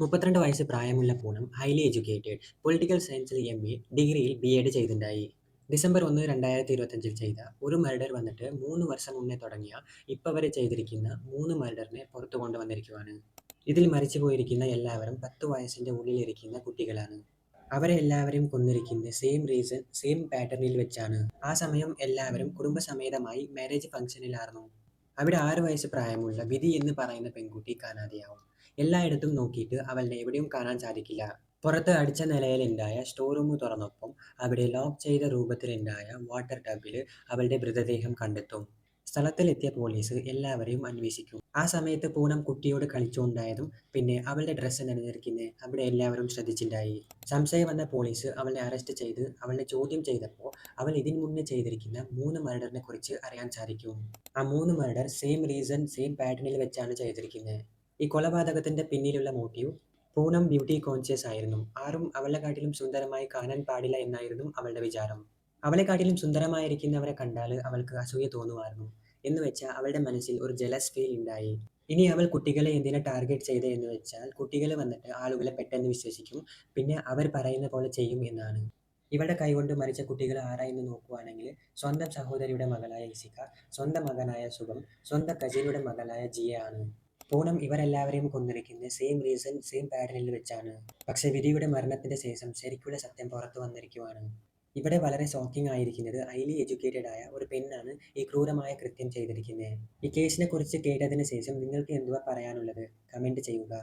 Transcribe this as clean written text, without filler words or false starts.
32 വയസ്സ് പ്രായമുള്ള Poonam highly educated. Political സയൻസിൽ എംഎ, ഡിഗ്രിയിൽ ബിഎഡ് ചെയ്തിട്ടുണ്ടായി. ഡിസംബർ 1, 2025 ചെയ്ത ഒരു മർഡർ വന്നിട്ട് 3 വർഷം മുന്നേ തുടങ്ങിയ ഇപ്പ വരെ ചെയ്തിരിക്കുന്ന 3 മർഡറിനെ പുറത്തു കൊണ്ടുവന്നിരിക്കുകയാണ്. ഇതിൽ മരിച്ചു പോയിരിക്കുന്ന എല്ലാവരും 10 വയസ്സിന്റെ ഉള്ളിലിരിക്കുന്ന കുട്ടികളാണ്. അവരെ എല്ലാവരെയും കൊന്നിരിക്കുന്നത് സെയിം റീസൺ, സെയിം പാറ്റേണിൽ വെച്ചാണ്. ആ സമയം എല്ലാവരും കുടുംബസമേതമായി മാരേജ് ഫംഗ്ഷനിലായിരുന്നു. അവിടെ 6 വയസ്സ് പ്രായമുള്ള വിധി എന്ന് പറയുന്ന പെൺകുട്ടി കാണാതെയാവും. എല്ലായിടത്തും നോക്കിയിട്ട് അവളെ എവിടെയും കാണാൻ സാധിക്കില്ല. പുറത്ത് അടിച്ച നിലയിലുണ്ടായ സ്റ്റോർ റൂം തുറന്നപ്പോൾ അവിടെ ലോക്ക് ചെയ്ത രൂപത്തിലുണ്ടായ വാട്ടർ ടബിൽ അവളുടെ മൃതദേഹം കണ്ടെത്തും. സ്ഥലത്തിലെത്തിയ പോലീസ് എല്ലാവരെയും അന്വേഷിക്കും. ആ സമയത്ത് പൂനം കുട്ടിയോട് കളിച്ചുകൊണ്ടായതും പിന്നെ അവളുടെ ഡ്രസ്സ് നനഞ്ഞിരിക്കുന്നത് അവിടെ എല്ലാവരും ശ്രദ്ധിച്ചിട്ടുണ്ടായി. സംശയം വന്ന പോലീസ് അവളെ അറസ്റ്റ് ചെയ്ത് അവളെ ചോദ്യം ചെയ്തപ്പോൾ അവൾ ഇതിനു മുന്നേ ചെയ്തിരിക്കുന്ന 3 മർഡറിനെ കുറിച്ച് അറിയാൻ സാധിക്കും. ആ 3 മർഡർ സെയിം റീസൺ, സെയിം പാറ്റേണിൽ വെച്ചാണ് ചെയ്തിരിക്കുന്നത്. ഈ കൊലപാതകത്തിന്റെ പിന്നിലുള്ള മോട്ടീവ് പൂനം ബ്യൂട്ടി കോൺഷ്യസ് ആയിരുന്നു. ആരും അവളെക്കാട്ടിലും സുന്ദരമായി കാണാൻ പാടില്ല എന്നായിരുന്നു അവളുടെ വിചാരം. അവളെക്കാട്ടിലും സുന്ദരമായിരിക്കുന്നവരെ കണ്ടാൽ അവൾക്ക് അസൂയ തോന്നുമായിരുന്നു. എന്നുവെച്ചാൽ അവളുടെ മനസ്സിൽ ഒരു ജലസ് ഫീൽ ഉണ്ടായി. ഇനി അവൾ കുട്ടികളെ എന്തിനാ ടാർഗറ്റ് ചെയ്തത് എന്ന് വെച്ചാൽ കുട്ടികൾ വന്നിട്ട് ആളുകളെ പെട്ടെന്ന് വിശ്വസിക്കും. പിന്നെ അവർ പറയുന്ന പോലെ ചെയ്യും എന്നാണ്. ഇവളുടെ കൈകൊണ്ട് മരിച്ച കുട്ടികൾ ആരായെന്ന് നോക്കുകയാണെങ്കിൽ സ്വന്തം സഹോദരിയുടെ മകളായ ഇസിക, സ്വന്തം മകനായ ശുഭം, സ്വന്തം കസിനുടെ മകളായ ജിയ ആണ്. പൂനം ഇവരെല്ലാവരെയും കൊന്നിരിക്കുന്നത് സെയിം റീസൺ, സെയിം പാറ്റേണിൽ വെച്ചാണ്. പക്ഷെ വിധിയുടെ മരണത്തിന്റെ ശേഷം ശരിക്കുള്ള സത്യം പുറത്തു വന്നിരിക്കുവാണ്. ഇവിടെ വളരെ ഷോക്കിംഗ് ആയിരിക്കുന്നത് ഹൈലി എഡ്യൂക്കേറ്റഡ് ആയ ഒരു പെണ്ണാണ് ഈ ക്രൂരമായ കൃത്യം ചെയ്തിരിക്കുന്നത്. ഈ കേസിനെ കുറിച്ച് കേട്ടതിന് ശേഷം നിങ്ങൾക്ക് എന്തുവാ പറയാനുള്ളത്? കമന്റ് ചെയ്യുക.